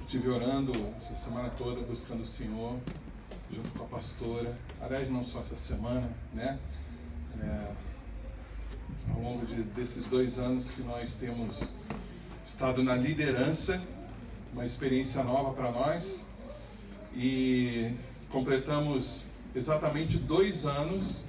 Estive orando essa semana toda, buscando o Senhor, junto com a pastora. Aliás, não só essa semana, né? Ao longo desses 2 anos que nós temos estado na liderança, uma experiência nova para nós. E completamos exatamente 2 anos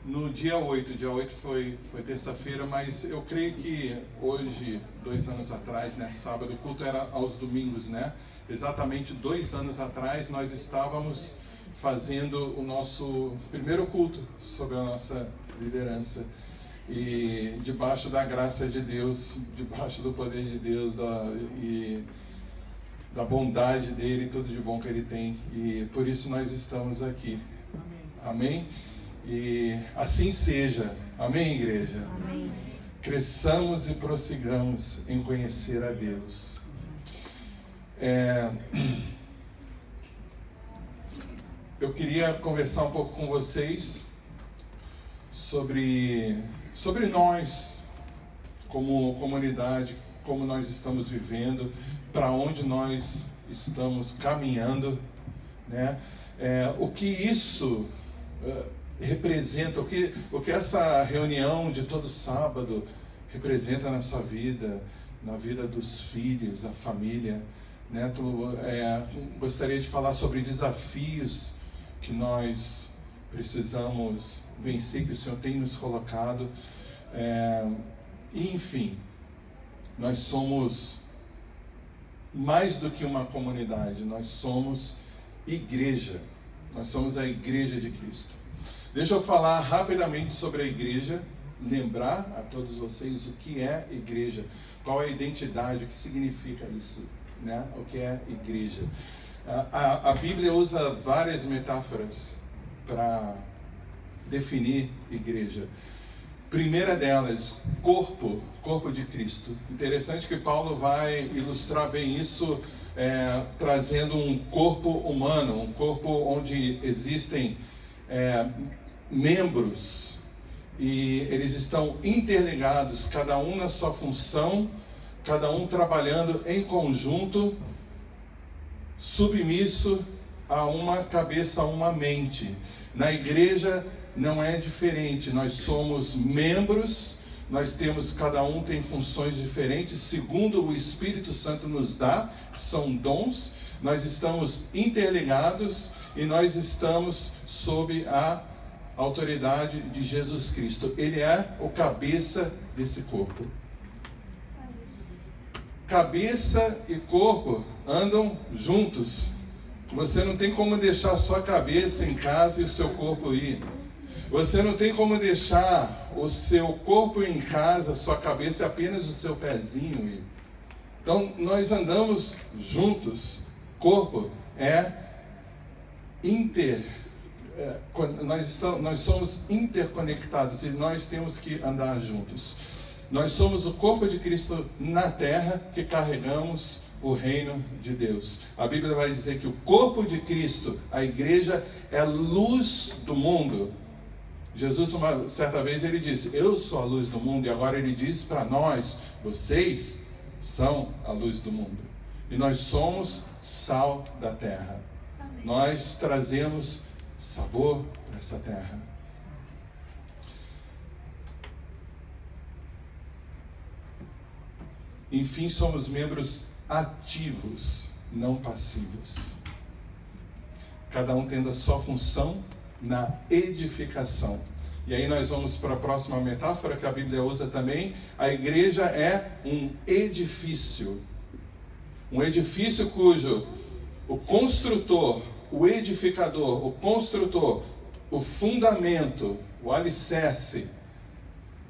no dia 8. Dia 8 foi terça-feira, mas eu creio que hoje, 2 anos atrás, né, sábado, o culto era aos domingos, né? Exatamente 2 anos atrás nós estávamos fazendo o nosso primeiro culto sobre a nossa liderança. E debaixo da graça de Deus, debaixo do poder de Deus e da bondade dele, tudo de bom que ele tem. E por isso nós estamos aqui. Amém? E assim seja. Amém, igreja? Amém. Cresçamos e prossigamos em conhecer a Deus. Eu queria conversar um pouco com vocês sobre nós, como comunidade, como nós estamos vivendo, para onde nós estamos caminhando, né? O que isso representa, o que essa reunião de todo sábado representa na sua vida, na vida dos filhos, a família, né? Gostaria de falar sobre desafios que nós precisamos vencer, que o Senhor tem nos colocado. Enfim, nós somos mais do que uma comunidade, nós somos igreja, nós somos a igreja de Cristo. Deixa eu falar rapidamente sobre a igreja, lembrar a todos vocês o que é igreja, qual é a identidade, o que significa isso, né? O que é igreja. A Bíblia usa várias metáforas para definir igreja. Primeira delas, corpo de Cristo. Interessante que Paulo vai ilustrar bem isso, trazendo um corpo humano, um corpo onde existem membros e eles estão interligados, cada um na sua função, cada um trabalhando em conjunto, submisso a uma cabeça, a uma mente. Na igreja não é diferente, nós somos membros, nós temos, cada um tem funções diferentes, segundo o Espírito Santo nos dá, que são dons, nós estamos interligados e nós estamos sob a autoridade de Jesus Cristo. Ele é o cabeça desse corpo. Cabeça e corpo andam juntos. Você não tem como deixar a sua cabeça em casa e o seu corpo ir. Você não tem como deixar o seu corpo em casa, sua cabeça e apenas o seu pezinho ir. Então, nós andamos juntos. Corpo nós somos interconectados e nós temos que andar juntos. Nós somos o corpo de Cristo na terra que carregamos o reino de Deus. A Bíblia vai dizer que o corpo de Cristo, a igreja, é a luz do mundo. Jesus, uma certa vez, ele disse: eu sou a luz do mundo. E agora ele diz para nós: vocês são a luz do mundo. E nós somos sal da terra. Nós trazemos sabor para essa terra. Enfim, somos membros ativos, não passivos. Cada um tendo a sua função na edificação. E aí nós vamos para a próxima metáfora que a Bíblia usa também. A igreja é um edifício. Um edifício cujo o construtor, o edificador, o construtor, o fundamento, o alicerce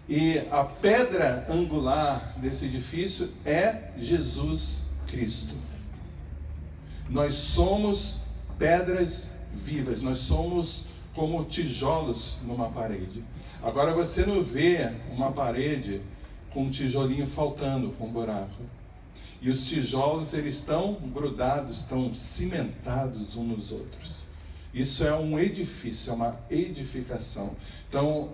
e a pedra angular desse edifício é Jesus Cristo. Nós somos pedras vivas, nós somos como tijolos numa parede. Agora você não vê uma parede com um tijolinho faltando, com um buraco. E os tijolos, eles estão grudados, estão cimentados uns nos outros. Isso é um edifício, é uma edificação. Então,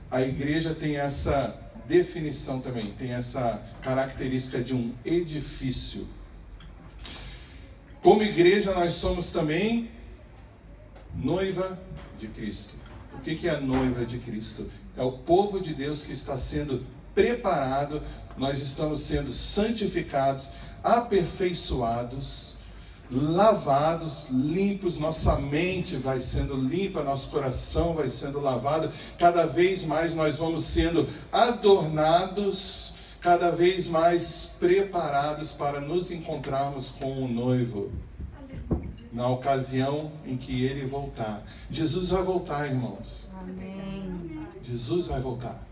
a igreja tem essa definição também, tem essa característica de um edifício. Como igreja, nós somos também noiva de Cristo. O que é a noiva de Cristo? É o povo de Deus que está sendo preparado, nós estamos sendo santificados, aperfeiçoados, lavados, limpos, nossa mente vai sendo limpa, nosso coração vai sendo lavado, cada vez mais nós vamos sendo adornados, cada vez mais preparados para nos encontrarmos com o noivo, na ocasião em que ele voltar. Jesus vai voltar, irmãos. Amém. Jesus vai voltar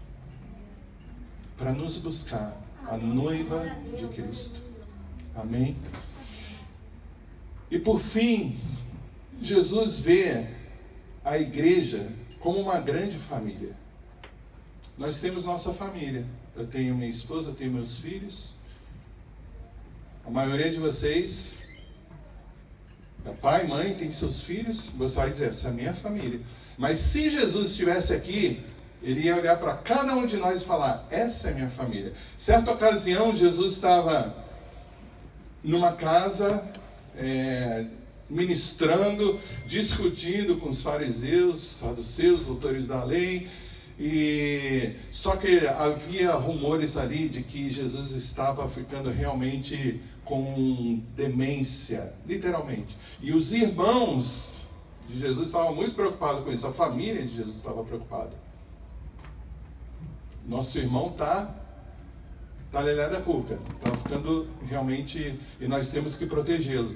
para nos buscar, a noiva de Cristo. Amém? E por fim, Jesus vê a igreja como uma grande família. Nós temos nossa família. Eu tenho minha esposa, eu tenho meus filhos. A maioria de vocês é pai, mãe, tem seus filhos. Você vai dizer, essa é a minha família. Mas se Jesus estivesse aqui, ele ia olhar para cada um de nós e falar, essa é minha família. Certa ocasião, Jesus estava numa casa, ministrando, discutindo com os fariseus, saduceus, doutores da lei, e só que havia rumores ali de que Jesus estava ficando realmente com demência, literalmente. E os irmãos de Jesus estavam muito preocupados com isso, a família de Jesus estava preocupada. Nosso irmão está lelé da cuca, está ficando realmente, e nós temos que protegê-lo.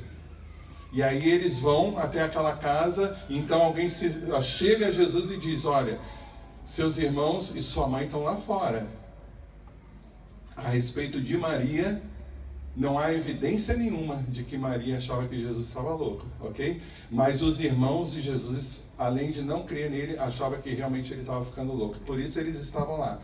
E aí eles vão até aquela casa, então alguém chega a Jesus e diz, olha, seus irmãos e sua mãe estão lá fora. A respeito de Maria, não há evidência nenhuma de que Maria achava que Jesus estava louco, ok? Mas os irmãos de Jesus, além de não crer nele, achavam que realmente ele estava ficando louco. Por isso eles estavam lá.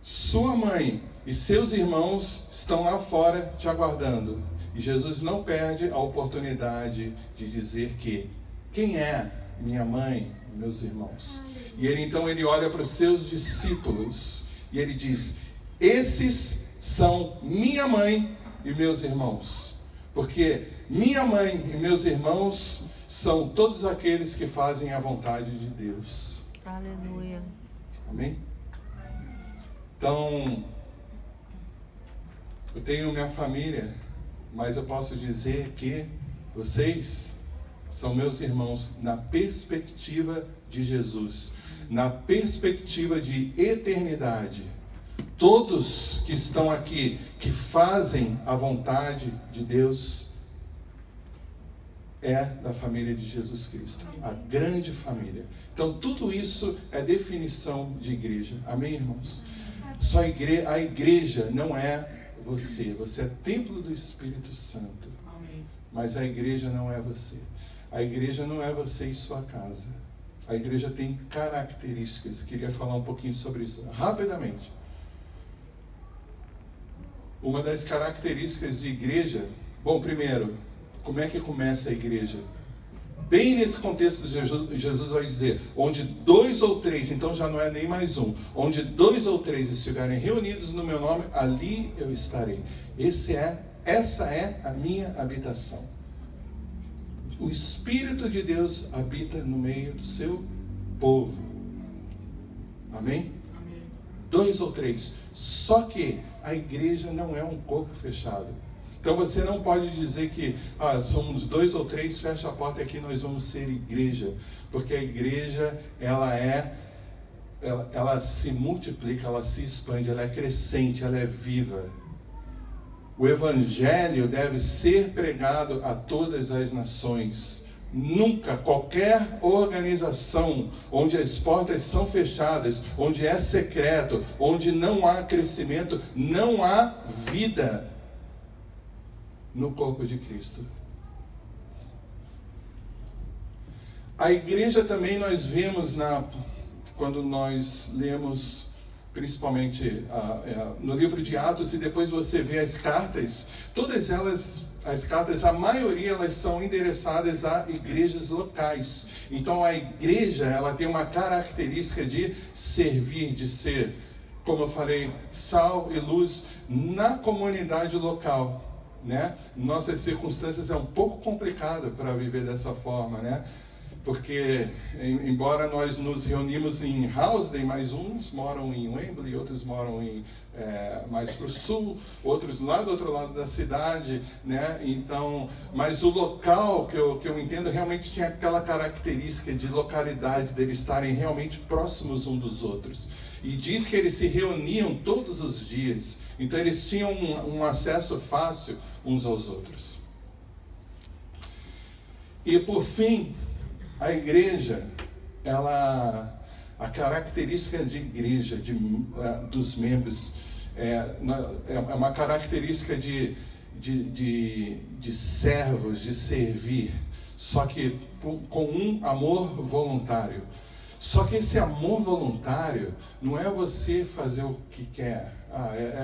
Sua mãe e seus irmãos estão lá fora te aguardando. E Jesus não perde a oportunidade de dizer que, quem é minha mãe e meus irmãos? E então ele olha para os seus discípulos e ele diz, esses são minha mãe e meus irmãos. Porque minha mãe e meus irmãos são todos aqueles que fazem a vontade de Deus. Aleluia. Amém? Então, eu tenho minha família, mas eu posso dizer que vocês são meus irmãos na perspectiva de Jesus, na perspectiva de eternidade. Todos que estão aqui, que fazem a vontade de Deus, é da família de Jesus Cristo, a grande família. Então, tudo isso é definição de igreja. Amém, irmãos? Só a igreja não é você. Você é templo do Espírito Santo. Amém. Mas a igreja não é você. A igreja não é você e sua casa. A igreja tem características. Queria falar um pouquinho sobre isso rapidamente. Uma das características de igreja... Bom, primeiro, como é que começa a igreja? Bem nesse contexto, Jesus vai dizer, onde 2 ou 3, então já não é nem mais um, onde 2 ou 3 estiverem reunidos no meu nome, ali eu estarei. Essa é a minha habitação. O Espírito de Deus habita no meio do seu povo. Amém? 2 ou 3. Só que a igreja não é um corpo fechado. Então você não pode dizer que somos 2 ou 3, fecha a porta e aqui nós vamos ser igreja. Porque a igreja, ela se multiplica, ela se expande, ela é crescente, ela é viva. O Evangelho deve ser pregado a todas as nações. Nunca, qualquer organização onde as portas são fechadas, onde é secreto, onde não há crescimento, não há vida no corpo de Cristo. A igreja também nós vemos quando nós lemos principalmente no livro de Atos, e depois você vê as cartas, todas elas, as cartas, a maioria elas são endereçadas a igrejas locais. Então a igreja, ela tem uma característica de servir, de ser, como eu falei, sal e luz na comunidade local. né? Nossas circunstâncias é um pouco complicado para viver dessa forma, né? Porque, embora nós nos reunimos em Housden, mas uns moram em Wembley, outros moram mais para o sul, outros lá do outro lado da cidade, né? Então, mas o local que eu entendo realmente tinha aquela característica de localidade, deles estarem realmente próximos uns dos outros. E diz que eles se reuniam todos os dias, então eles tinham um acesso fácil uns aos outros. E por fim, a igreja, a característica de igreja, dos membros, é uma característica de servos, de servir, só que com um amor voluntário. Só que esse amor voluntário não é você fazer o que quer,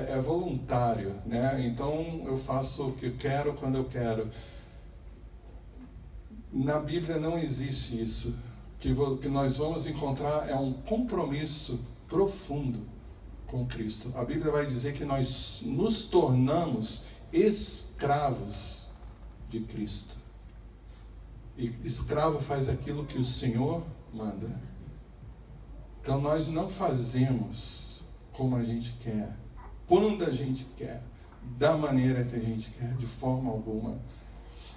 é voluntário, né? Então eu faço o que eu quero quando eu quero. Na Bíblia não existe isso. O que nós vamos encontrar é um compromisso profundo com Cristo. A Bíblia vai dizer que nós nos tornamos escravos de Cristo. E escravo faz aquilo que o Senhor manda. Então nós não fazemos como a gente quer, quando a gente quer, da maneira que a gente quer, de forma alguma.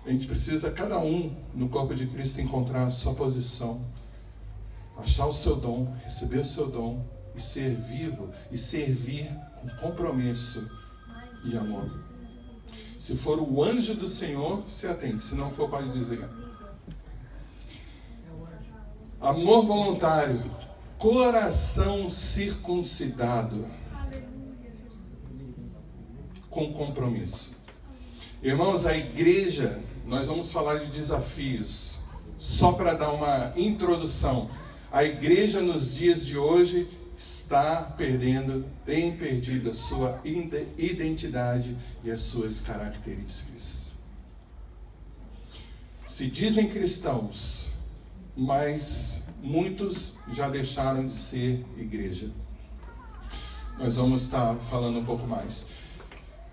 A gente precisa, cada um no corpo de Cristo, encontrar a sua posição, achar o seu dom, receber o seu dom e ser vivo e servir com compromisso e amor. Se for o anjo do Senhor, se atente, se não for, pode dizer. Amor voluntário, coração circuncidado, com compromisso. Irmãos, a igreja, nós vamos falar de desafios, só para dar uma introdução. A igreja nos dias de hoje tem perdido a sua identidade e as suas características. Se dizem cristãos, mas muitos já deixaram de ser igreja. Nós vamos estar falando um pouco mais.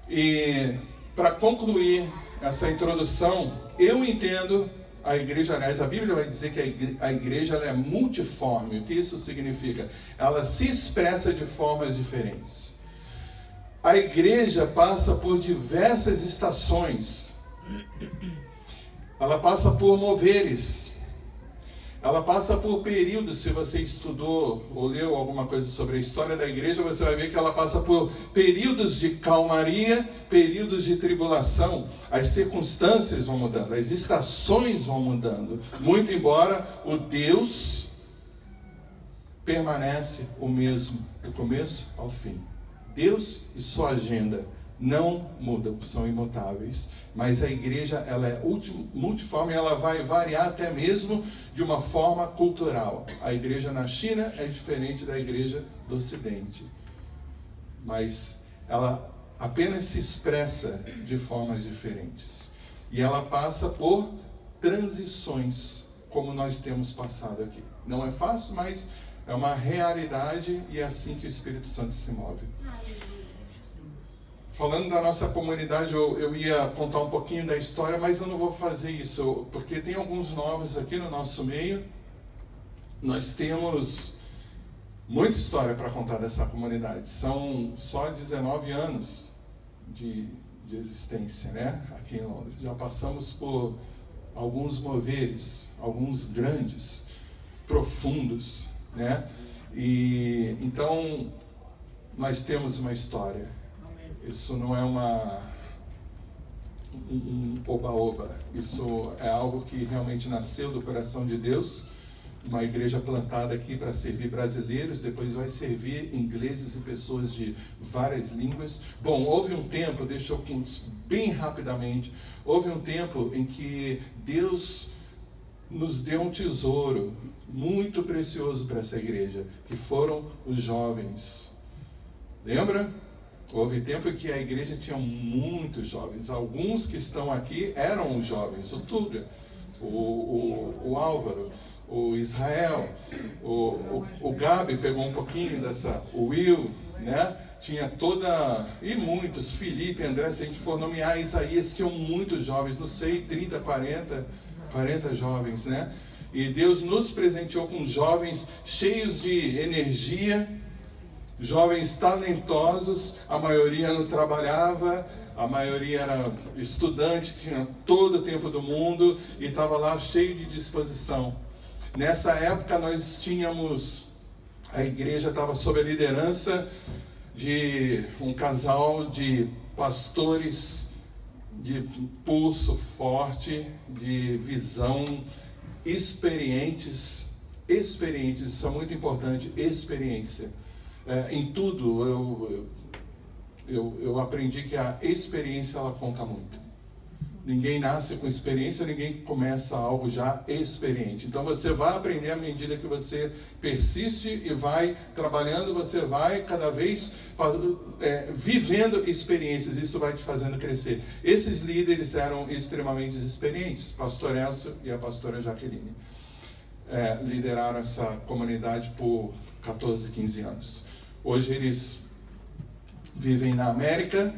E para concluir essa introdução, eu entendo a igreja, aliás, a Bíblia vai dizer que a igreja ela é multiforme. O que isso significa? Ela se expressa de formas diferentes. A igreja passa por diversas estações. Ela passa por moveres. Ela passa por períodos. Se você estudou ou leu alguma coisa sobre a história da igreja, você vai ver que ela passa por períodos de calmaria, períodos de tribulação. As circunstâncias vão mudando, as estações vão mudando. Muito embora o Deus permanece o mesmo, do começo ao fim. Deus e sua agenda não mudam, são imutáveis. Mas a igreja, ela é multiforme, ela vai variar até mesmo de uma forma cultural. A igreja na China é diferente da igreja do Ocidente. Mas ela apenas se expressa de formas diferentes. E ela passa por transições, como nós temos passado aqui. Não é fácil, mas é uma realidade e é assim que o Espírito Santo se move. Falando da nossa comunidade, eu ia contar um pouquinho da história, mas eu não vou fazer isso, porque tem alguns novos aqui no nosso meio. Nós temos muita história para contar dessa comunidade. São só 19 anos de existência, né? Aqui em Londres. Já passamos por alguns moveres, alguns grandes, profundos, né? E então nós temos uma história. Isso não é um oba-oba. Isso é algo que realmente nasceu do coração de Deus. Uma igreja plantada aqui para servir brasileiros, depois vai servir ingleses e pessoas de várias línguas. Bom, houve um tempo, deixa eu bem rapidamente, houve um tempo em que Deus nos deu um tesouro muito precioso para essa igreja, que foram os jovens. Lembra? Houve tempo em que a igreja tinha muitos jovens. Alguns que estão aqui eram os jovens. O Túlio, o Álvaro, o Israel, o Gabi pegou um pouquinho dessa, o Will, né? tinha e muitos, Felipe, André, se a gente for nomear, Isaías, tinham muitos jovens, não sei, 30, 40 jovens, né? E Deus nos presenteou com jovens cheios de energia, jovens talentosos, a maioria não trabalhava, a maioria era estudante, tinha todo o tempo do mundo e estava lá cheio de disposição. Nessa época nós a igreja estava sob a liderança de um casal de pastores de pulso forte, de visão, experientes, isso é muito importante, experiência. Em tudo eu aprendi que a experiência ela conta muito. Ninguém nasce com experiência, ninguém começa algo já experiente. Então você vai aprender à medida que você persiste e vai trabalhando, você vai cada vez vivendo experiências, isso vai te fazendo crescer. Esses líderes eram extremamente experientes, pastor Elcio e a pastora Jaqueline. Lideraram essa comunidade por 14, 15 anos. Hoje eles vivem na América,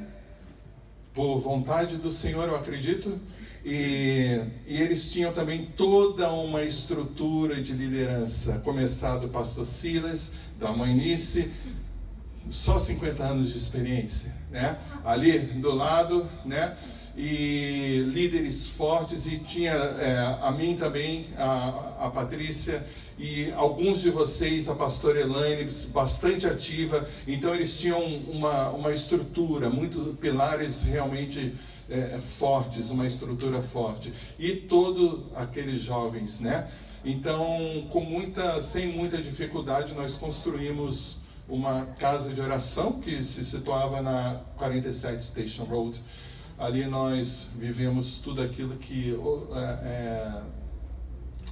por vontade do Senhor, eu acredito, e eles tinham também toda uma estrutura de liderança, começado o pastor Silas, da mãe Nice, só 50 anos de experiência, né? Ali do lado, né? E líderes fortes, e tinha a mim também, a Patrícia, e alguns de vocês, a pastora Elaine, bastante ativa. Então eles tinham uma estrutura, muitos pilares realmente fortes, uma estrutura forte. E todos aqueles jovens, né? Então, sem muita dificuldade, nós construímos uma casa de oração que se situava na 47 Station Road. Ali nós vivemos tudo aquilo que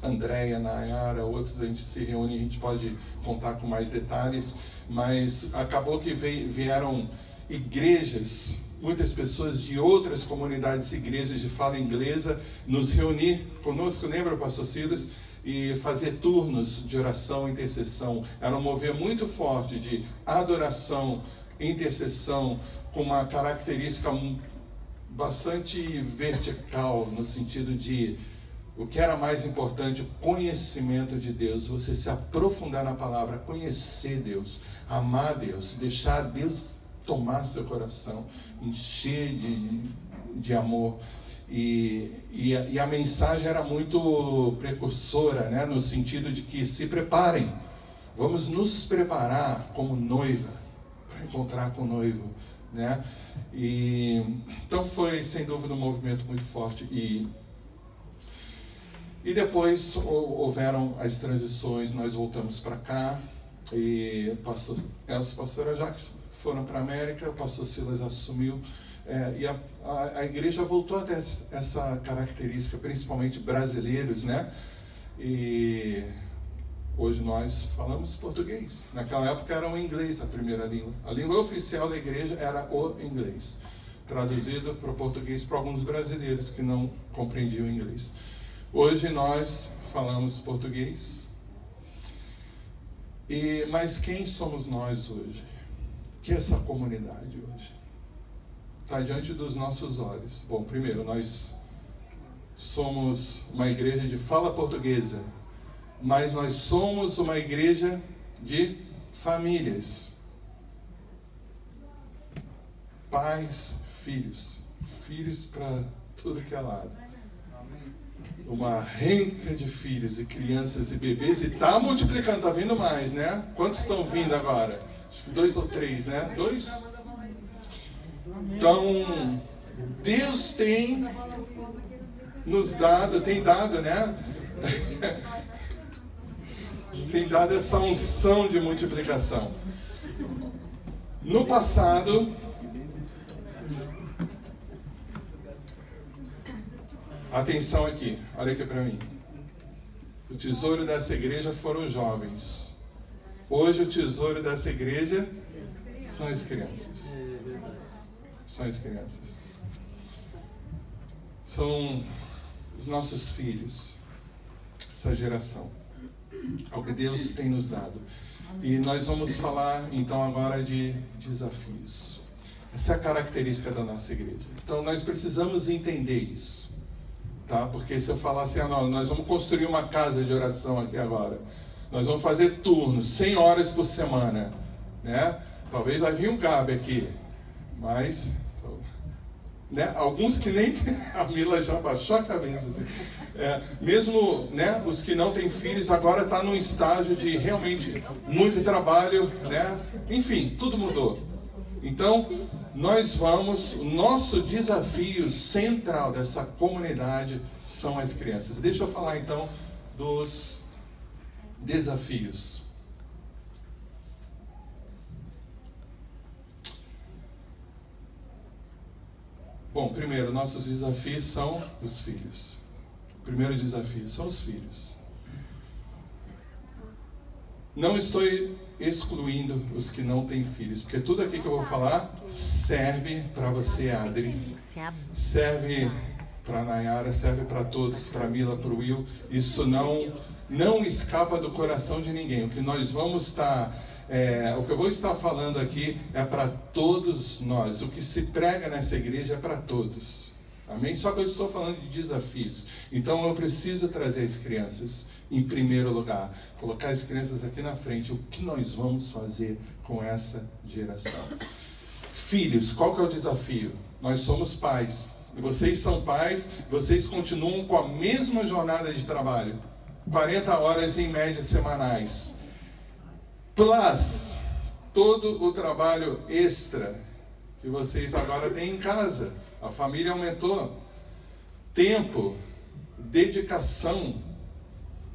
Andréia, Nayara, outros, a gente se reúne, a gente pode contar com mais detalhes, mas acabou que vieram igrejas, muitas pessoas de outras comunidades, igrejas de fala inglesa, nos reunir conosco, lembra, pastor Silas? E fazer turnos de oração e intercessão. Era um mover muito forte de adoração, intercessão, com uma característica bastante vertical, no sentido de o que era mais importante, o conhecimento de Deus, você se aprofundar na palavra, conhecer Deus, amar Deus, deixar Deus tomar seu coração, encher de amor. E a mensagem era muito precursora, né? No sentido de que se preparem, vamos nos preparar como noiva, para encontrar com o noivo, né? Então foi sem dúvida um movimento muito forte. E depois houveram as transições, nós voltamos para cá, e o pastor Elcio e a pastora Jaque foram para a América, o pastor Silas assumiu, e a igreja voltou a ter essa característica, principalmente brasileiros, né? E hoje nós falamos português. Naquela época era o inglês a primeira língua. A língua oficial da igreja era o inglês, traduzido para o português para alguns brasileiros que não compreendiam o inglês. Hoje nós falamos português. Mas quem somos nós hoje? O que é essa comunidade hoje? Está diante dos nossos olhos. Bom, primeiro, nós somos uma igreja de fala portuguesa, mas nós somos uma igreja de famílias. Pais, filhos para tudo que é lado. Uma renca de filhos e crianças e bebês, e está multiplicando, está vindo mais, né? Quantos estão vindo agora? Acho que 2 ou 3, né? 2? Então, Deus tem nos dado, tem dado, né? Tem dado essa unção de multiplicação. No passado, atenção aqui, olha aqui para mim. O tesouro dessa igreja foram os jovens. Hoje o tesouro dessa igreja são as crianças. São as crianças. São os nossos filhos. Essa geração. É o que Deus tem nos dado. E nós vamos falar então agora de desafios. Essa é a característica da nossa igreja. Então nós precisamos entender isso, tá? Porque se eu falar assim, não, nós vamos construir uma casa de oração aqui agora, nós vamos fazer turnos, 100 horas por semana, né? Talvez vai vir um Gabi aqui, mas, né? Alguns que nem a Mila já baixou a cabeça assim. Mesmo, né, os que não têm filhos agora está num estágio de realmente muito trabalho, né? Enfim, tudo mudou. Então, o nosso desafio central dessa comunidade são as crianças. Deixa eu falar então dos desafios. Bom, primeiro, nossos desafios são os filhos. O primeiro desafio são os filhos. Não estou excluindo os que não têm filhos, porque tudo aqui que eu vou falar serve para você, Adri, serve para a Nayara, serve para todos, para a Mila, para o Will. Isso não escapa do coração de ninguém. O que nós vamos estar, o que eu vou estar falando aqui é para todos nós. O que se prega nessa igreja é para todos. Amém? Só que eu estou falando de desafios. Então eu preciso trazer as crianças em primeiro lugar, colocar as crianças aqui na frente. O que nós vamos fazer com essa geração? Filhos, qual que é o desafio? Nós somos pais. Vocês são pais, vocês continuam com a mesma jornada de trabalho. 40 horas em média semanais. Plus, todo o trabalho extra que vocês agora têm em casa. A família aumentou. Tempo, dedicação,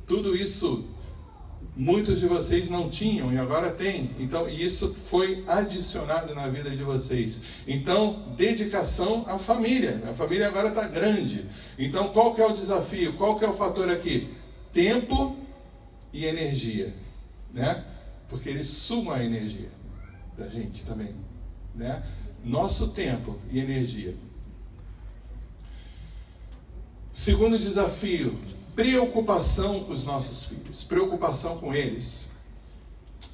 tudo isso muitos de vocês não tinham e agora têm. Então, isso foi adicionado na vida de vocês. Então, dedicação à família. A família agora está grande. Então, qual que é o desafio? Qual que é o fator aqui? Tempo e energia, né? Porque eles sumam a energia da gente também, né? Nosso tempo e energia. Segundo desafio, preocupação com os nossos filhos, preocupação com eles,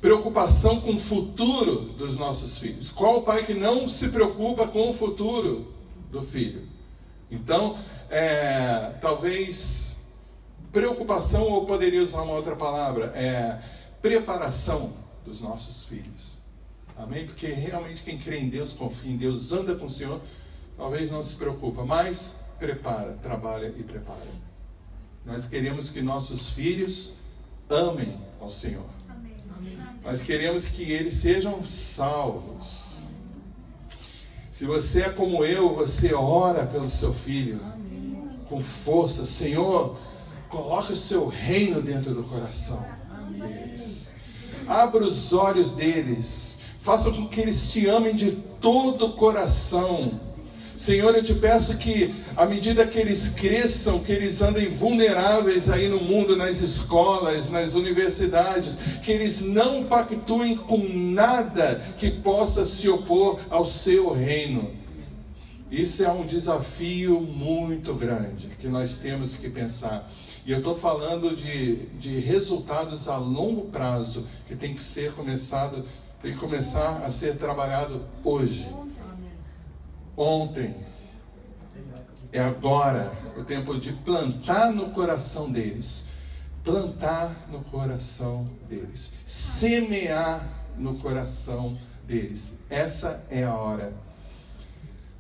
preocupação com o futuro dos nossos filhos. Qual pai que não se preocupa com o futuro do filho? Então, talvez preocupação, ou poderia usar uma outra palavra, preparação dos nossos filhos. Amém? Porque realmente quem crê em Deus, confia em Deus, anda com o Senhor, talvez não se preocupa, mas prepara, trabalha e prepara. Nós queremos que nossos filhos amem ao Senhor. Amém. Nós queremos que eles sejam salvos. Se você é como eu, você ora pelo seu filho com força. Senhor, coloque o seu reino dentro do coração deles. Abra os olhos deles. Faça com que eles te amem de todo o coração. Senhor, eu te peço que, à medida que eles cresçam, que eles andem vulneráveis aí no mundo, nas escolas, nas universidades, que eles não pactuem com nada que possa se opor ao seu reino. Isso é um desafio muito grande, que nós temos que pensar. E eu estou falando de resultados a longo prazo, que tem que começar a ser trabalhado hoje. Ontem, é agora o tempo de plantar no coração deles, semear no coração deles. Essa é a hora.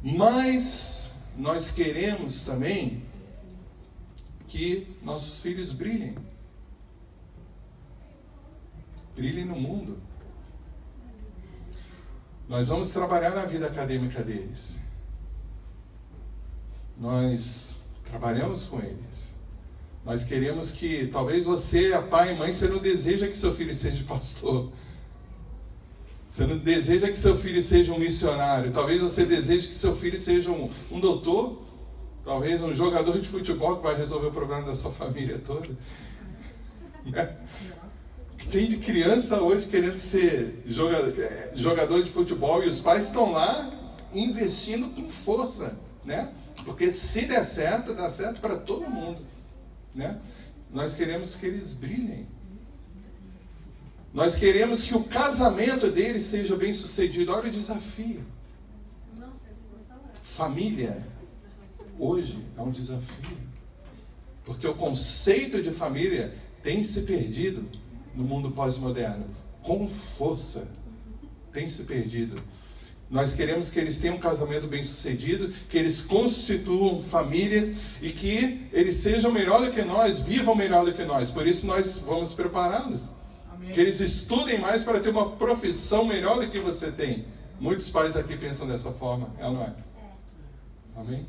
Mas nós queremos também que nossos filhos brilhem no mundo. Nós vamos trabalhar na vida acadêmica deles. Nós trabalhamos com eles. Nós queremos que, talvez você, pai e mãe, você não deseja que seu filho seja pastor. Você não deseja que seu filho seja um missionário. Talvez você deseje que seu filho seja um doutor. Talvez um jogador de futebol que vai resolver o problema da sua família toda. Tem de criança hoje querendo ser jogador de futebol e os pais estão lá investindo com força, né? Porque se der certo, dá certo para todo mundo, né? Nós queremos que eles brilhem. Nós queremos que o casamento deles seja bem sucedido. Olha o desafio. Família, hoje, é um desafio. Porque o conceito de família tem se perdido no mundo pós-moderno. Com força. Tem se perdido. Nós queremos que eles tenham um casamento bem sucedido, que eles constituam família e que eles sejam melhor do que nós, vivam melhor do que nós. Por isso nós vamos prepará-los. Que eles estudem mais para ter uma profissão melhor do que você tem. Muitos pais aqui pensam dessa forma, é ou não é? Amém?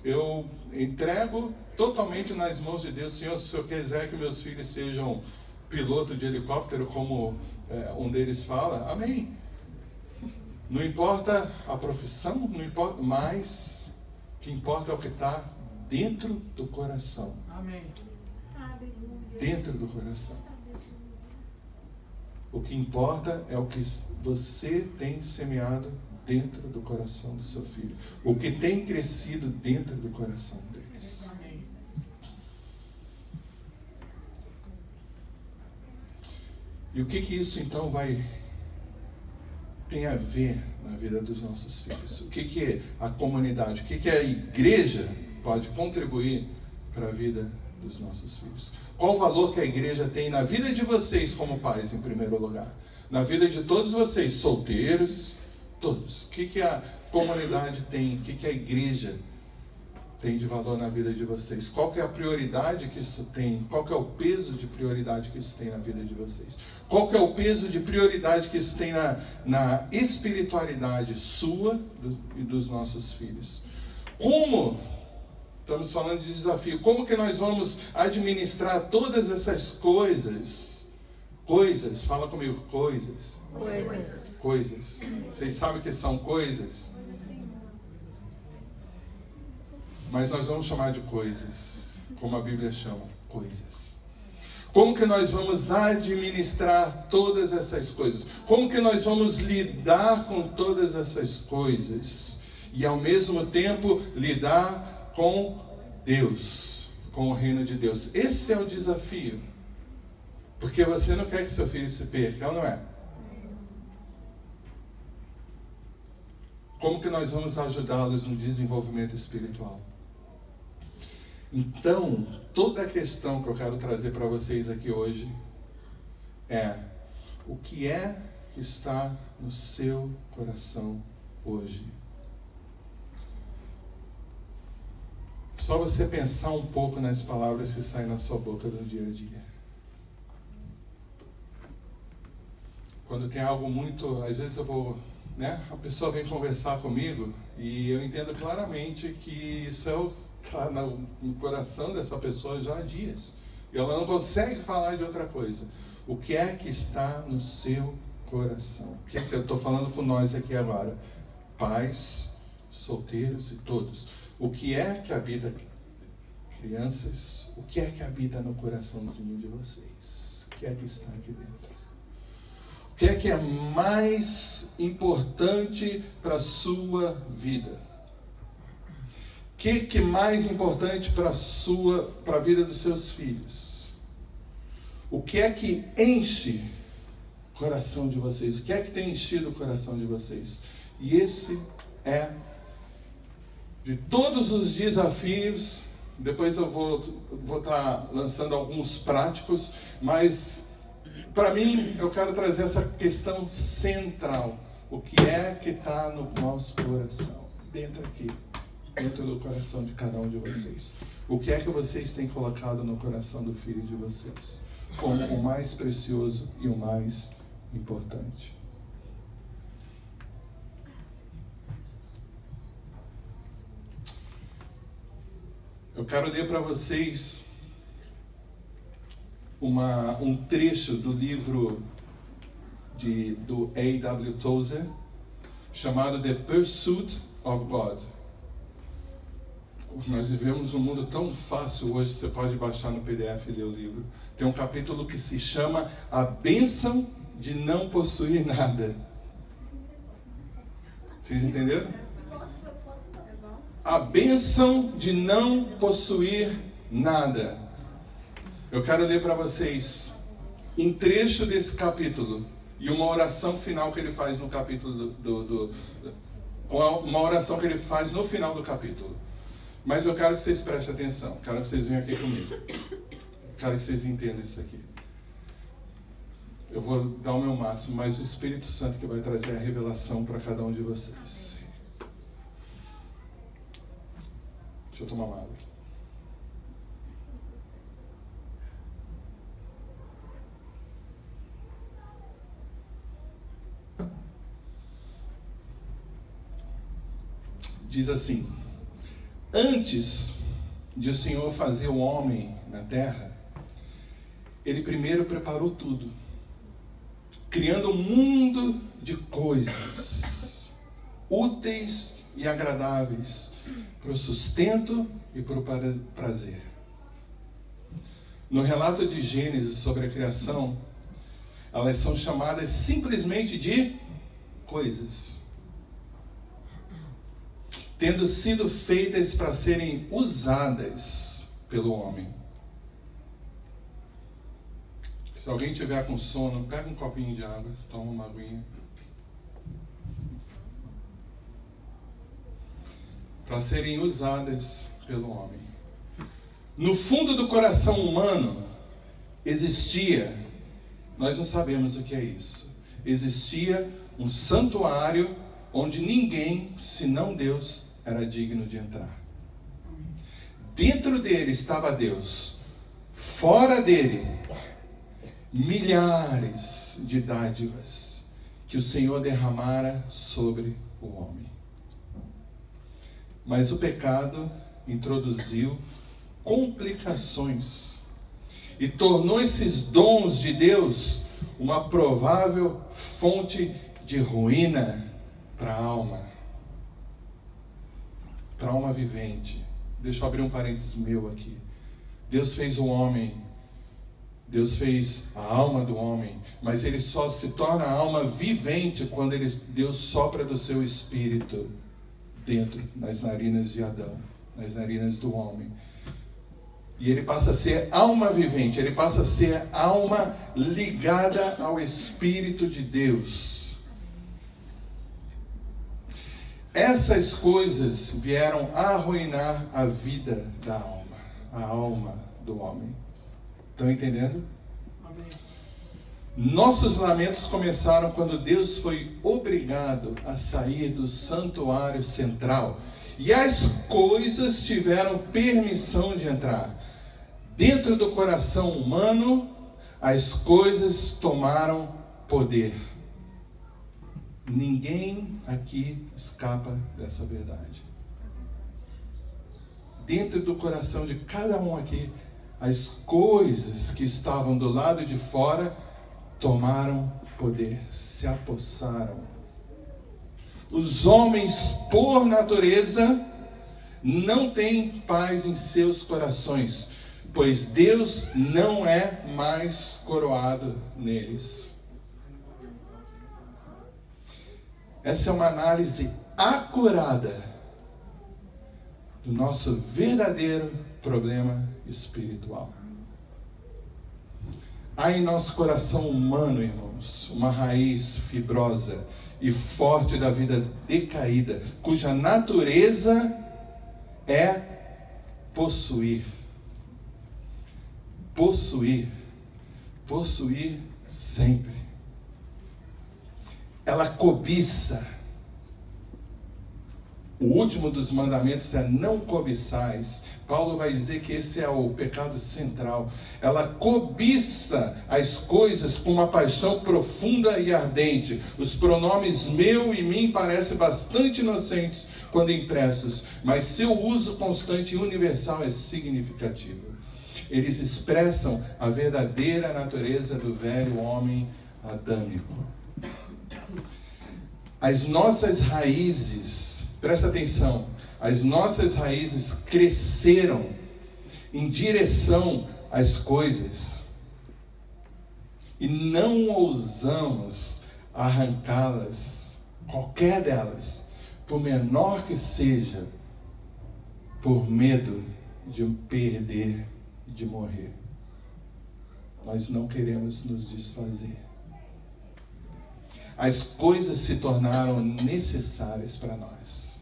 Eu entrego totalmente nas mãos de Deus. Senhor, se o Senhor quiser que meus filhos sejam piloto de helicóptero, como um deles fala, amém. Não importa a profissão, não importa, mas o que importa é o que está dentro do coração. Amém. Dentro do coração. O que importa é o que você tem semeado dentro do coração do seu filho. O que tem crescido dentro do coração deles. Amém. E o que isso então tem a ver na vida dos nossos filhos? O que a comunidade, o que a igreja pode contribuir para a vida dos nossos filhos? Qual o valor que a igreja tem na vida de vocês como pais, em primeiro lugar? Na vida de todos vocês, solteiros, todos. O que a comunidade tem? O que a igreja tem de valor na vida de vocês? Qual que é a prioridade que isso tem? Qual que é o peso de prioridade que isso tem na vida de vocês? Qual que é o peso de prioridade que isso tem na espiritualidade sua e dos nossos filhos? Como, estamos falando de desafio, como que nós vamos administrar todas essas coisas? Coisas, fala comigo, coisas. Coisas. Vocês sabem o que são coisas? Mas nós vamos chamar de coisas, como a Bíblia chama, coisas. Como que nós vamos administrar todas essas coisas? Como que nós vamos lidar com todas essas coisas? E ao mesmo tempo lidar com Deus, com o reino de Deus. Esse é o desafio. Porque você não quer que seu filho se perca, não é? Como que nós vamos ajudá-los no desenvolvimento espiritual? Então, toda a questão que eu quero trazer para vocês aqui hoje é: o que é que está no seu coração hoje? Só você pensar um pouco nas palavras que saem na sua boca no dia a dia. Quando tem algo muito... Às vezes eu vou... a pessoa vem conversar comigo e eu entendo claramente que isso está no coração dessa pessoa já há dias. E ela não consegue falar de outra coisa. O que é que está no seu coração? O que é que eu estou falando com nós aqui agora? Pais, solteiros e todos. O que é que habita, crianças, o que é que habita no coraçãozinho de vocês? O que é que está aqui dentro? O que é mais importante para a sua vida? O que é mais importante para a vida dos seus filhos? O que é que enche o coração de vocês? O que é que tem enchido o coração de vocês? E esse é, de todos os desafios, depois eu vou estar lançando alguns práticos, mas... para mim, eu quero trazer essa questão central. O que é que está no nosso coração? Dentro aqui. Dentro do coração de cada um de vocês. O que é que vocês têm colocado no coração do filho de vocês? Como o mais precioso e o mais importante. Eu quero ler para vocês um trecho do livro do A.W. Tozer, chamado The Pursuit of God. Nós vivemos um mundo tão fácil hoje, você pode baixar no PDF e ler o livro. Tem um capítulo que se chama A Bênção de Não Possuir Nada. Vocês entenderam? A bênção de não possuir nada. Eu quero ler para vocês um trecho desse capítulo e uma oração final que ele faz no capítulo uma oração que ele faz no final do capítulo. Mas eu quero que vocês prestem atenção, quero que vocês venham aqui comigo. Quero que vocês entendam isso aqui. Eu vou dar o meu máximo, mas o Espírito Santo que vai trazer a revelação para cada um de vocês. Deixa eu tomar uma água. Diz assim: antes de o Senhor fazer o homem na terra, Ele primeiro preparou tudo, criando um mundo de coisas úteis e agradáveis para o sustento e para o prazer. No relato de Gênesis sobre a criação, elas são chamadas simplesmente de coisas, tendo sido feitas para serem usadas pelo homem. Se alguém tiver com sono, pega um copinho de água, toma uma aguinha. Para serem usadas pelo homem. No fundo do coração humano existia, nós não sabemos o que é isso, existia um santuário onde ninguém, senão Deus, era digno de entrar. Dentro dele estava Deus. Fora dele, milhares de dádivas que o Senhor derramara sobre o homem. Mas o pecado introduziu complicações e tornou esses dons de Deus uma provável fonte de ruína para a alma vivente. Deixa eu abrir um parênteses meu aqui. Deus fez o homem, Deus fez a alma do homem, mas ele só se torna alma vivente quando Deus sopra do seu espírito dentro, nas narinas de Adão, nas narinas do homem. E ele passa a ser alma vivente, ele passa a ser alma ligada ao Espírito de Deus. Essas coisas vieram arruinar a vida da alma, a alma do homem. Estão entendendo? Amém. Nossos lamentos começaram quando Deus foi obrigado a sair do santuário central. E as coisas tiveram permissão de entrar. Dentro do coração humano, as coisas tomaram poder. Ninguém aqui escapa dessa verdade. Dentro do coração de cada um aqui, as coisas que estavam do lado de fora tomaram poder, se apossaram. Os homens, por natureza, não têm paz em seus corações, pois Deus não é mais coroado neles. Essa é uma análise acurada do nosso verdadeiro problema espiritual. Há em nosso coração humano, irmãos, uma raiz fibrosa e forte da vida decaída, cuja natureza é possuir. Possuir. Possuir sempre. Ela cobiça. O último dos mandamentos é não cobiçais. Paulo vai dizer que esse é o pecado central. Ela cobiça as coisas com uma paixão profunda e ardente. Os pronomes meu e mim parecem bastante inocentes quando impressos, mas seu uso constante e universal é significativo. Eles expressam a verdadeira natureza do velho homem adâmico. As nossas raízes, presta atenção, as nossas raízes cresceram em direção às coisas e não ousamos arrancá-las, qualquer delas, por menor que seja, por medo de perder, de morrer. nós não queremos nos desfazer. As coisas se tornaram necessárias para nós.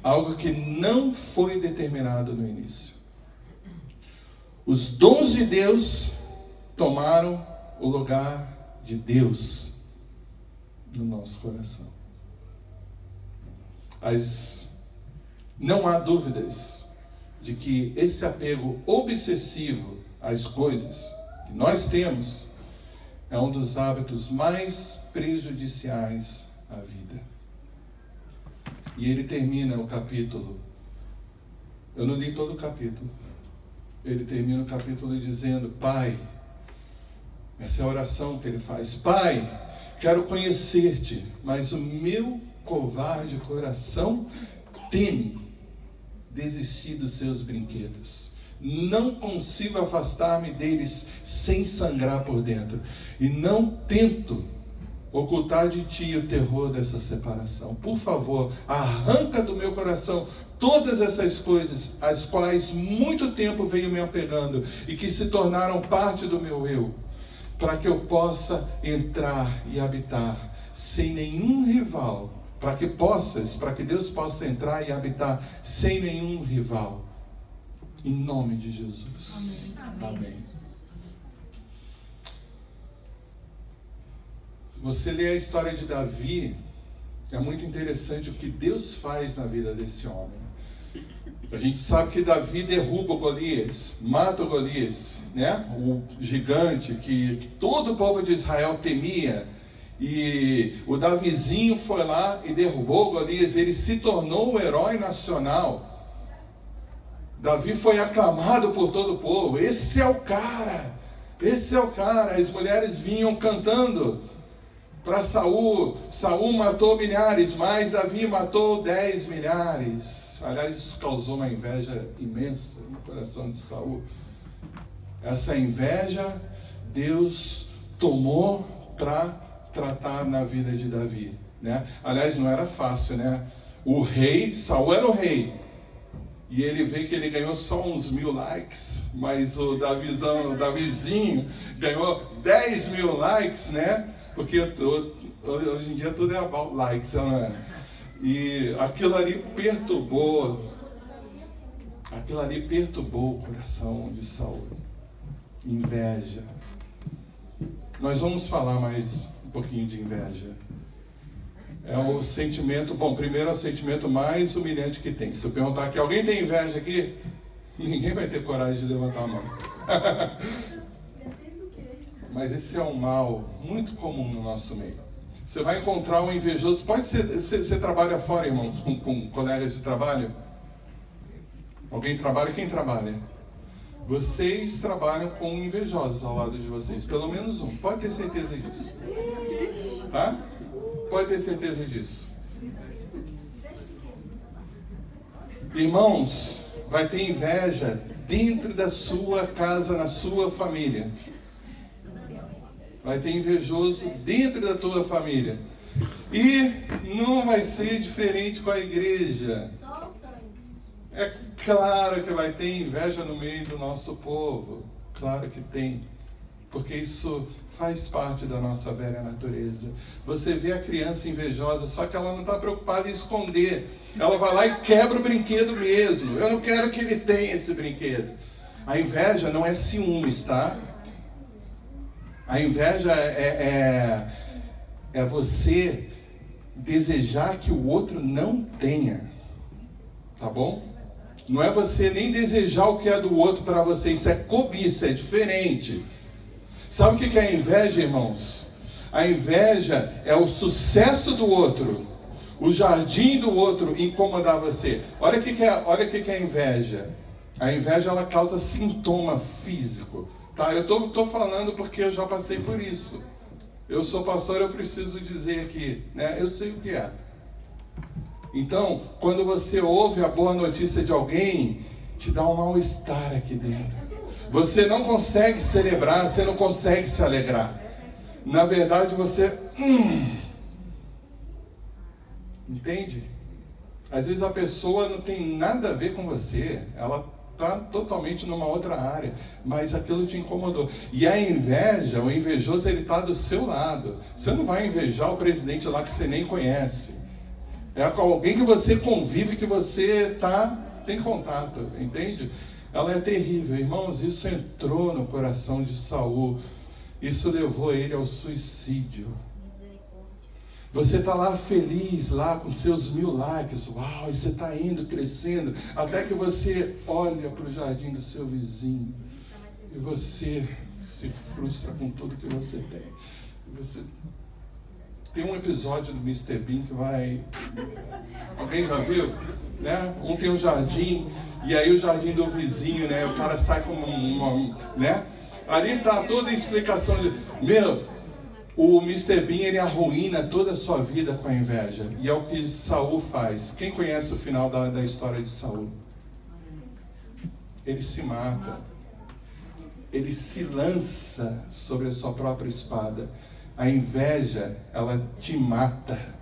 Algo que não foi determinado no início. Os dons de Deus tomaram o lugar de Deus no nosso coração. Não há dúvidas de que esse apego obsessivo às coisas que nós temos é um dos hábitos mais prejudiciais à vida. E ele termina o capítulo. Eu não li todo o capítulo. Ele termina o capítulo dizendo: Pai, essa é a oração que ele faz. Pai, quero conhecer-te, mas o meu covarde coração teme desistir dos seus brinquedos. Não consigo afastar-me deles sem sangrar por dentro. E não tento ocultar de ti o terror dessa separação. Por favor, arranca do meu coração todas essas coisas, as quais muito tempo venho me apegando e que se tornaram parte do meu eu, para que eu possa entrar e habitar sem nenhum rival, para que Deus possa entrar e habitar sem nenhum rival. Em nome de Jesus. Amém. Amém. Você lê a história de Davi, é muito interessante o que Deus faz na vida desse homem. A gente sabe que Davi derruba o Golias, mata o Golias, né? O gigante que todo o povo de Israel temia. E o Davizinho foi lá e derrubou o Golias. Ele se tornou o herói nacional. Davi foi aclamado por todo o povo. Esse é o cara, esse é o cara. As mulheres vinham cantando para Saul. Saul matou milhares, mas Davi matou 10 milhares. Aliás, isso causou uma inveja imensa no coração de Saul. Essa inveja Deus tomou para tratar na vida de Davi, né? Aliás, não era fácil, né? O rei, Saul era o rei, e ele vê que ele ganhou só uns 1000 likes, mas o Davizinho ganhou 10.000 likes, né? Porque hoje em dia tudo é about likes, não é? E aquilo ali perturbou o coração de Saul. Inveja. Nós vamos falar mais um pouquinho de inveja. É o sentimento, bom, primeiro é o sentimento mais humilhante que tem. Se eu perguntar aqui, alguém tem inveja aqui? Ninguém vai ter coragem de levantar a mão. Mas esse é um mal muito comum no nosso meio. Você vai encontrar um invejoso. Pode ser, você trabalha fora, irmãos, com colegas de trabalho? Alguém trabalha? Quem trabalha? Vocês trabalham com invejosos ao lado de vocês, pelo menos um. Pode ter certeza disso. Tá? Pode ter certeza disso. Irmãos, vai ter inveja dentro da sua casa, na sua família. Vai ter invejoso dentro da tua família. E não vai ser diferente com a igreja. É claro que vai ter inveja no meio do nosso povo. Claro que tem. Porque isso faz parte da nossa velha natureza. Você vê a criança invejosa, só que ela não está preocupada em esconder. Ela vai lá e quebra o brinquedo mesmo. Eu não quero que ele tenha esse brinquedo. A inveja não é ciúmes, tá? A inveja é você desejar que o outro não tenha. Tá bom? Não é você nem desejar o que é do outro para você. Isso é cobiça, é diferente. Sabe o que é a inveja, irmãos? A inveja é o sucesso do outro, o jardim do outro incomodar você. Olha o que é a inveja. A inveja, ela causa sintoma físico. Tá? Eu estou falando porque eu já passei por isso. Eu sou pastor, eu preciso dizer aqui, né? Eu sei o que é. Então, quando você ouve a boa notícia de alguém, te dá um mal-estar aqui dentro. Você não consegue celebrar, você não consegue se alegrar. Na verdade, você... Entende? Às vezes a pessoa não tem nada a ver com você. Ela está totalmente numa outra área, mas aquilo te incomodou. E a inveja, o invejoso, ele está do seu lado. Você não vai invejar o presidente lá que você nem conhece. É com alguém que você convive, que você tem contato, entende? Ela é terrível. Irmãos, isso entrou no coração de Saul. Isso levou ele ao suicídio. Você está lá feliz, lá com seus 1000 likes, uau, e você está indo, crescendo, até que você olha para o jardim do seu vizinho e você se frustra com tudo que você tem. Tem um episódio do Mr. Bean que vai... Alguém já viu? Né? Um tem um jardim, e aí o jardim do vizinho, né? O cara sai com né? Ali está toda a explicação de... O Mr. Bean, ele arruína toda a sua vida com a inveja. E é o que Saul faz. Quem conhece o final da história de Saul? Ele se mata. Ele se lança sobre a sua própria espada. A inveja, ela te mata.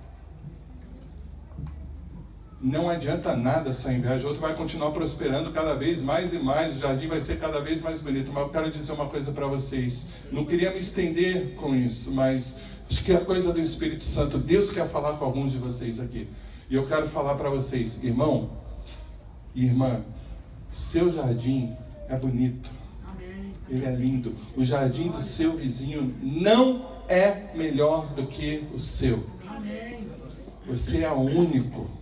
Não adianta nada essa inveja. O outro vai continuar prosperando cada vez mais e mais. O jardim vai ser cada vez mais bonito. Mas eu quero dizer uma coisa para vocês. Não queria me estender com isso, mas acho que é coisa do Espírito Santo. Deus quer falar com alguns de vocês aqui. E eu quero falar para vocês. Irmão e irmã, seu jardim é bonito. Ele é lindo. O jardim do seu vizinho não é melhor do que o seu. Você é único.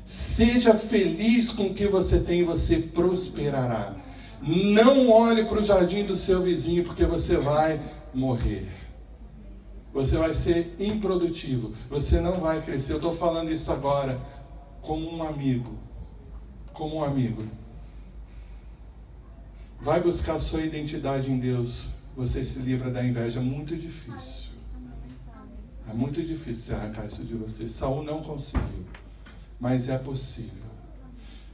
Seja feliz com o que você tem e você prosperará. Não olhe para o jardim do seu vizinho, porque você vai morrer. Você vai ser improdutivo. Você não vai crescer. Eu estou falando isso agora como um amigo. Como um amigo. Vai buscar a sua identidade em Deus. Você se livra da inveja. É muito difícil. É muito difícil arrancar isso de você. Saul não conseguiu. Mas é possível.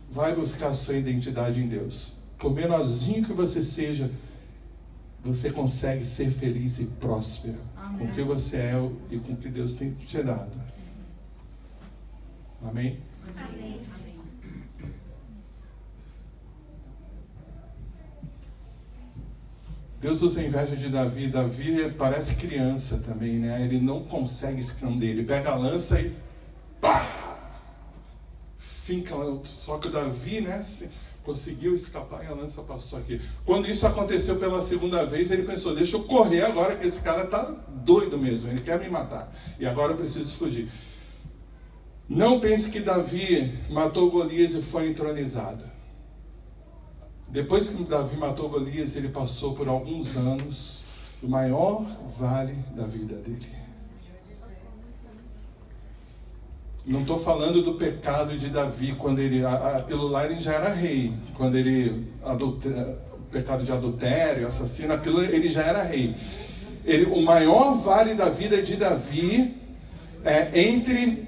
Vai buscar a sua identidade em Deus. Por menorzinho que você seja, você consegue ser feliz e próspero. Amém. Com o que você é e com o que Deus tem te dado. Amém? Amém. Deus usa a inveja de Davi. Davi parece criança também, né? Ele não consegue esconder. Ele pega a lança e pá! Finca, só que o Davi, né, conseguiu escapar e a lança passou aqui. Quando isso aconteceu pela segunda vez, ele pensou, deixa eu correr agora, que esse cara tá doido mesmo, ele quer me matar. E agora eu preciso fugir. Não pense que Davi matou Golias e foi entronizado. Depois que Davi matou Golias, ele passou por alguns anos do maior vale da vida dele. Não estou falando do pecado de Davi, quando aquilo lá ele já era rei. Quando o pecado de adultério, assassino, aquilo ele já era rei. O maior vale da vida de Davi é entre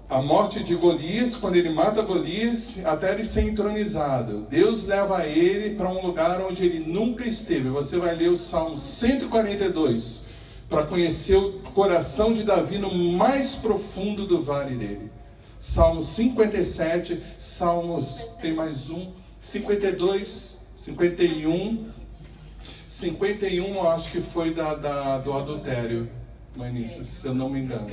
a morte de Golias, quando ele mata Golias, até ele ser entronizado. Deus leva ele para um lugar onde ele nunca esteve. Você vai ler o Salmo 142. Para conhecer o coração de Davi no mais profundo do vale dele. Salmo 57, Salmos, tem mais um, 52, 51, 51 eu acho que foi do adultério, Manícia, se eu não me engano.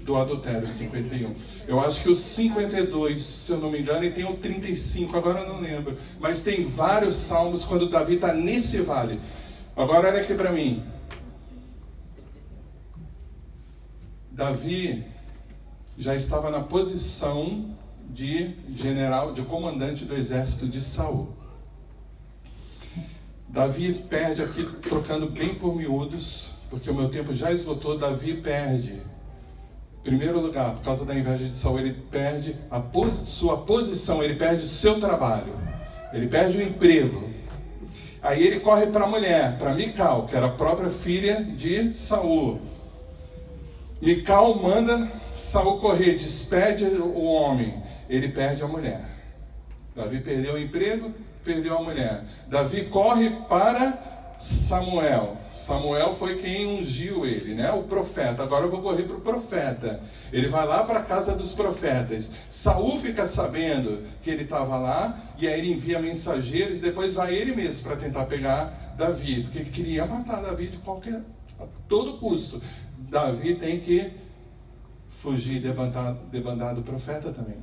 Do adultério, 51. Eu acho que o 52, se eu não me engano, e tem o 35, agora eu não lembro. Mas tem vários salmos quando Davi está nesse vale. Agora olha aqui para mim. Davi já estava na posição de general, de comandante do exército de Saul. Davi perde aqui, trocando bem por miúdos, porque o meu tempo já esgotou. Davi perde, em primeiro lugar, por causa da inveja de Saul, ele perde sua posição, ele perde o seu trabalho, ele perde o emprego. Aí ele corre para a mulher, para Mical, que era a própria filha de Saul. Mical manda Saul correr, despede o homem, ele perde a mulher. Davi perdeu o emprego, perdeu a mulher. Davi corre para Samuel. Samuel foi quem ungiu ele, né? O profeta. Agora eu vou correr para o profeta. Ele vai lá para a casa dos profetas. Saul fica sabendo que ele estava lá, e aí ele envia mensageiros, depois vai ele mesmo para tentar pegar Davi, porque ele queria matar Davi a todo custo. Davi tem que fugir, debandar do profeta também.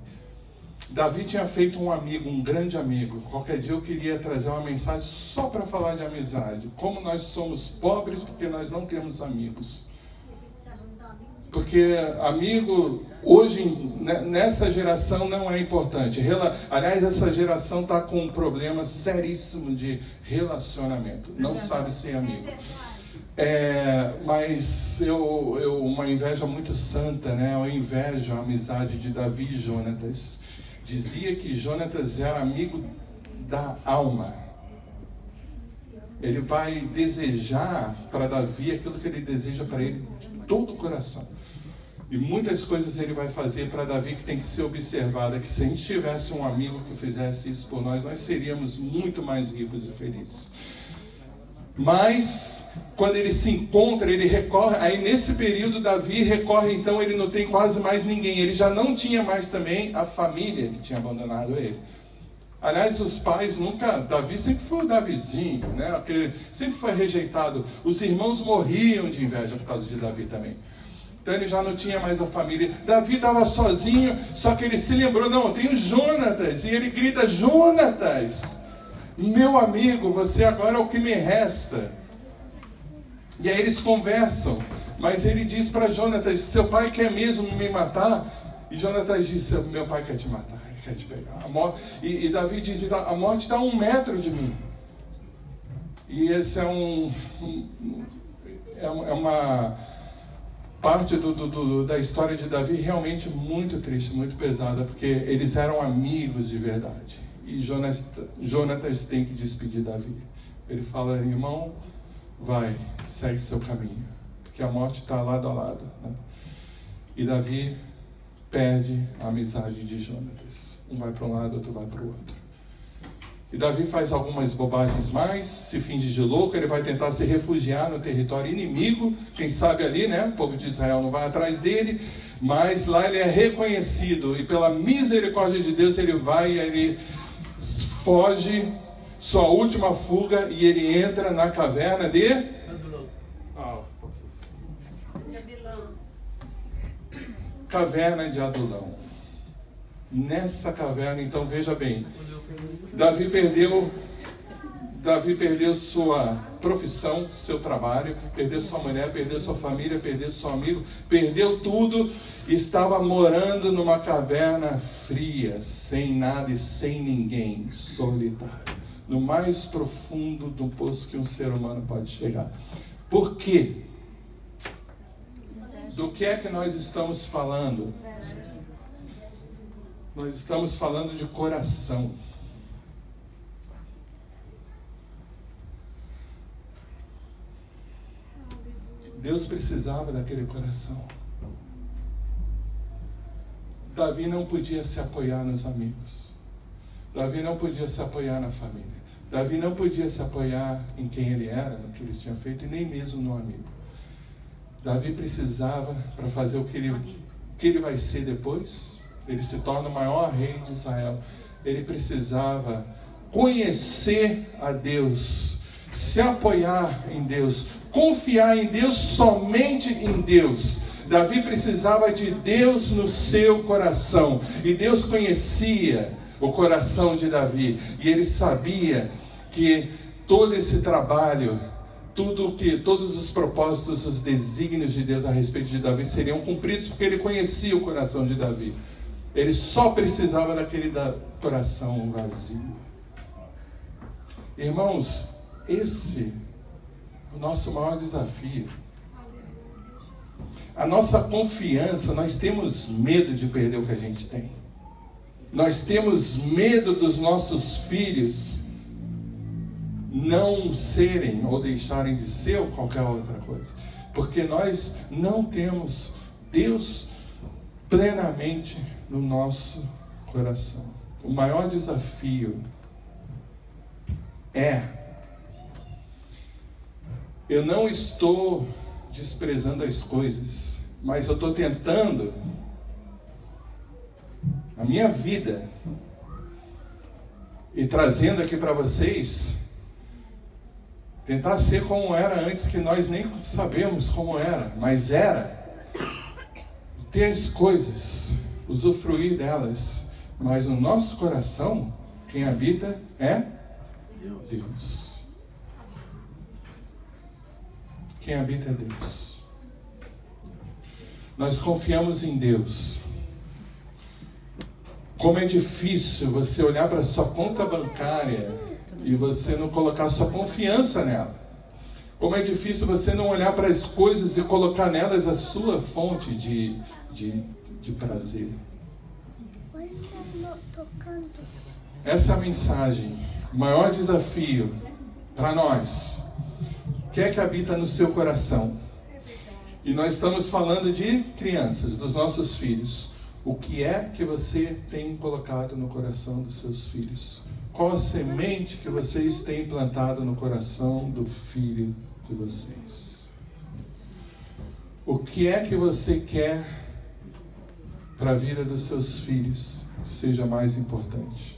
Davi tinha feito um amigo, um grande amigo. Qualquer dia eu queria trazer uma mensagem só para falar de amizade. Como nós somos pobres porque nós não temos amigos. Porque amigo, hoje, nessa geração, não é importante. Aliás, essa geração está com um problema seríssimo de relacionamento. Não sabe ser amigo. Mas uma inveja muito santa, né? Eu invejo a amizade de Davi e Jonatas. Dizia que Jonatas era amigo da alma. Ele vai desejar para Davi aquilo que ele deseja para ele de todo o coração. E muitas coisas ele vai fazer para Davi que tem que ser observada, que se a gente tivesse um amigo que fizesse isso por nós, nós seríamos muito mais ricos e felizes. Mas, quando ele se encontra, ele recorre, aí nesse período Davi recorre, então ele não tem quase mais ninguém, ele já não tinha mais também a família que tinha abandonado ele. Aliás, os pais nunca, Davi sempre foi o Davizinho, né? Porque sempre foi rejeitado, os irmãos morriam de inveja por causa de Davi também. Então ele já não tinha mais a família. Davi estava sozinho, só que ele se lembrou, não, tem o Jonatas, e ele grita, Jonatas, meu amigo, você agora é o que me resta. E aí eles conversam, mas ele diz para Jonatas, seu pai quer mesmo me matar? E Jonatas disse, meu pai quer te matar, ele quer te pegar. E Davi diz, a morte está a 1 metro de mim. E esse é uma parte da história de Davi realmente muito triste, muito pesada, porque eles eram amigos de verdade. E Jonatas tem que despedir Davi. Ele fala, irmão, vai, segue seu caminho, porque a morte está lado a lado, né? E Davi perde a amizade de Jonatas. Um vai para um lado, outro vai para o outro. E Davi faz algumas bobagens mais, se finge de louco, ele vai tentar se refugiar no território inimigo, quem sabe ali, né, o povo de Israel não vai atrás dele, mas lá ele é reconhecido, e pela misericórdia de Deus ele vai, ele foge, sua última fuga, e ele entra na caverna de Caverna de Adulão. Nessa caverna, então veja bem, Davi perdeu sua profissão, seu trabalho, perdeu sua mulher, perdeu sua família, perdeu seu amigo, perdeu tudo, estava morando numa caverna fria, sem nada e sem ninguém, solitário, no mais profundo do poço que um ser humano pode chegar. Por quê? Do que é que nós estamos falando? Nós estamos falando de coração. Deus precisava daquele coração. Davi não podia se apoiar nos amigos. Davi não podia se apoiar na família. Davi não podia se apoiar em quem ele era, no que ele tinha feito, e nem mesmo no amigo. Davi precisava, para fazer o que ele vai ser depois, ele se torna o maior rei de Israel. Ele precisava conhecer a Deus, se apoiar em Deus, confiar em Deus, somente em Deus. Davi precisava de Deus no seu coração, e Deus conhecia o coração de Davi, e ele sabia que todo esse trabalho, todos os propósitos, os desígnios de Deus a respeito de Davi seriam cumpridos, porque ele conhecia o coração de Davi. Ele só precisava daquele coração vazio. Irmãos, esse é o nosso maior desafio. A nossa confiança, nós temos medo de perder o que a gente tem. Nós temos medo dos nossos filhos não serem ou deixarem de ser ou qualquer outra coisa. Porque nós não temos Deus plenamente no nosso coração. O maior desafio é Eu não estou desprezando as coisas, mas eu estou tentando a minha vida e trazendo aqui para vocês, tentar ser como era antes, que nós nem sabemos como era, mas era ter as coisas, usufruir delas, mas no nosso coração, quem habita é Deus. Quem habita é Deus. Nós confiamos em Deus. Como é difícil você olhar para a sua conta bancária e você não colocar sua confiança nela. Como é difícil você não olhar para as coisas e colocar nelas a sua fonte de prazer. Essa é a mensagem. O maior desafio para nós. O que é que habita no seu coração? E nós estamos falando de crianças, dos nossos filhos. O que é que você tem colocado no coração dos seus filhos? Qual a semente que vocês têm plantado no coração do filho de vocês? O que é que você quer para a vida dos seus filhos seja mais importante?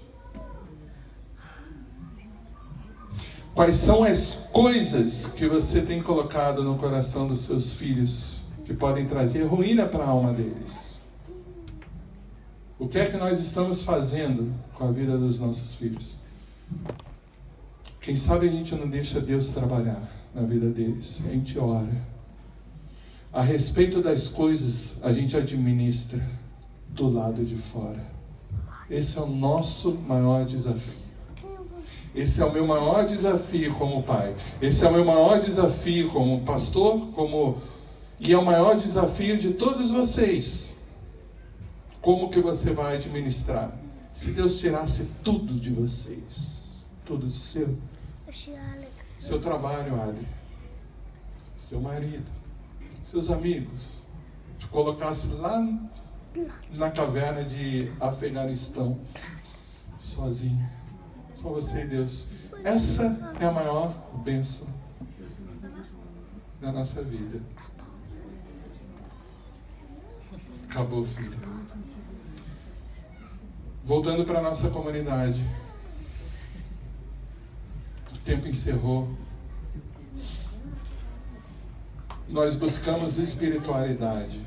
Quais são as coisas que você tem colocado no coração dos seus filhos que podem trazer ruína para a alma deles? O que é que nós estamos fazendo com a vida dos nossos filhos? Quem sabe a gente não deixa Deus trabalhar na vida deles. A gente ora. A respeito das coisas, a gente administra do lado de fora. Esse é o nosso maior desafio. Esse é o meu maior desafio como pai. Esse é o meu maior desafio como pastor, e é o maior desafio de todos vocês. Como que você vai administrar? Se Deus tirasse tudo de vocês, tudo seu trabalho, Adri, seu marido, seus amigos, te colocasse lá na caverna de Afeganistão, sozinho, só você e Deus. Essa é a maior bênção da nossa vida. Acabou, filho. Voltando para a nossa comunidade. O tempo encerrou. Nós buscamos espiritualidade.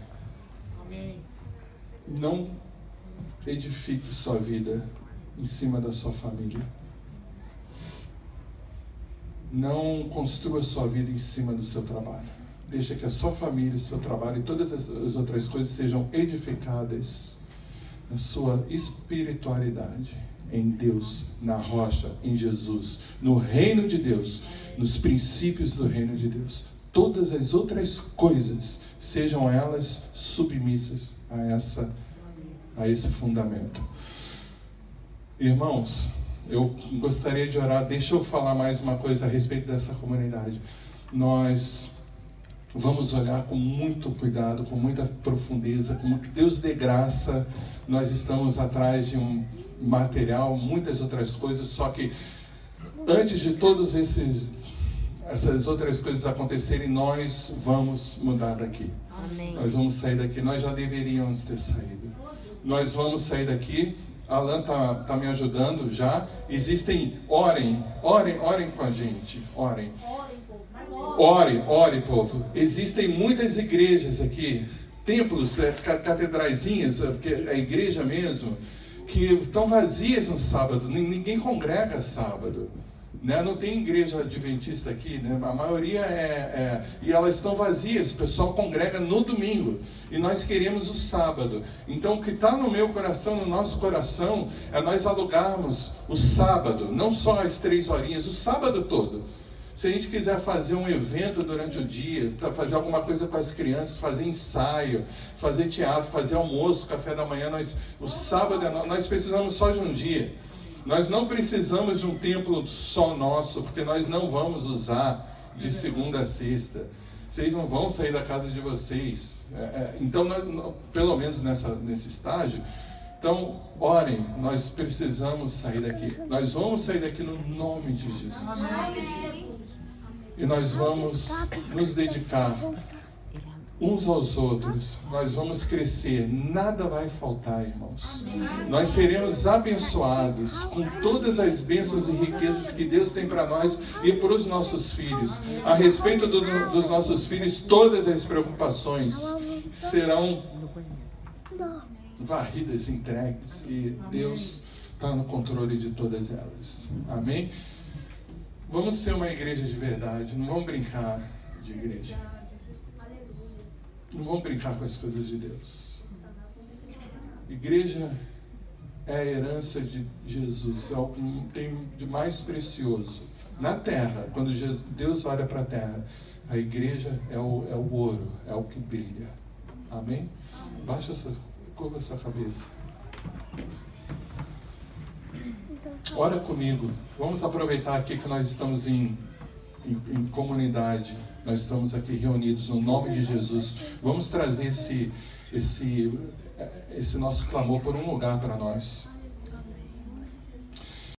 Não edifique sua vida em cima da sua família. Não construa sua vida em cima do seu trabalho. Deixa que a sua família, o seu trabalho e todas as outras coisas sejam edificadas na sua espiritualidade, em Deus, na rocha, em Jesus, no reino de Deus, nos princípios do reino de Deus. Todas as outras coisas, sejam elas submissas a esse fundamento. Irmãos, eu gostaria de orar. Deixa eu falar mais uma coisa a respeito dessa comunidade. Nós vamos olhar com muito cuidado, com muita profundeza, como que Deus dê graça. Nós estamos atrás de um material, muitas outras coisas, só que antes de todas essas outras coisas acontecerem, nós vamos mudar daqui. Amém. Nós vamos sair daqui. Nós já deveríamos ter saído. Nós vamos sair daqui. Alan tá me ajudando já. Existem, orem com a gente. Orem. Ore, povo. Existem muitas igrejas aqui, templos, catedraizinhas, a igreja mesmo, que estão vazias no sábado. Ninguém congrega sábado, né? Não tem igreja adventista aqui, né? A maioria e elas estão vazias. O pessoal congrega no domingo e nós queremos o sábado. Então o que está no meu coração, no nosso coração, é nós alugarmos o sábado, não só as 3 horinhas, o sábado todo. Se a gente quiser fazer um evento durante o dia, fazer alguma coisa com as crianças, fazer ensaio, fazer teatro, fazer almoço, café da manhã, o sábado nós precisamos só de um dia. Nós não precisamos de um templo só nosso, porque nós não vamos usar de segunda a sexta. Vocês não vão sair da casa de vocês. Então, pelo menos nesse estágio. Então, orem, nós precisamos sair daqui. Nós vamos sair daqui no nome de Jesus. e nós vamos nos dedicar uns aos outros. Nós vamos crescer, nada vai faltar, irmãos. Nós seremos abençoados com todas as bênçãos e riquezas que Deus tem para nós e para os nossos filhos. A respeito dos nossos filhos, todas as preocupações serão varridas, entregues, e Deus está no controle de todas elas. Amém? Vamos ser uma igreja de verdade, não vamos brincar de igreja. Não vamos brincar com as coisas de Deus. Igreja é a herança de Jesus, é o que tem de mais precioso na terra. Quando Deus olha para a terra, a igreja é o ouro, é o que brilha. Amém? Curva a sua cabeça. Ora comigo. Vamos aproveitar aqui que nós estamos em comunidade. Nós estamos aqui reunidos no nome de Jesus. Vamos trazer esse nosso clamor por um lugar para nós.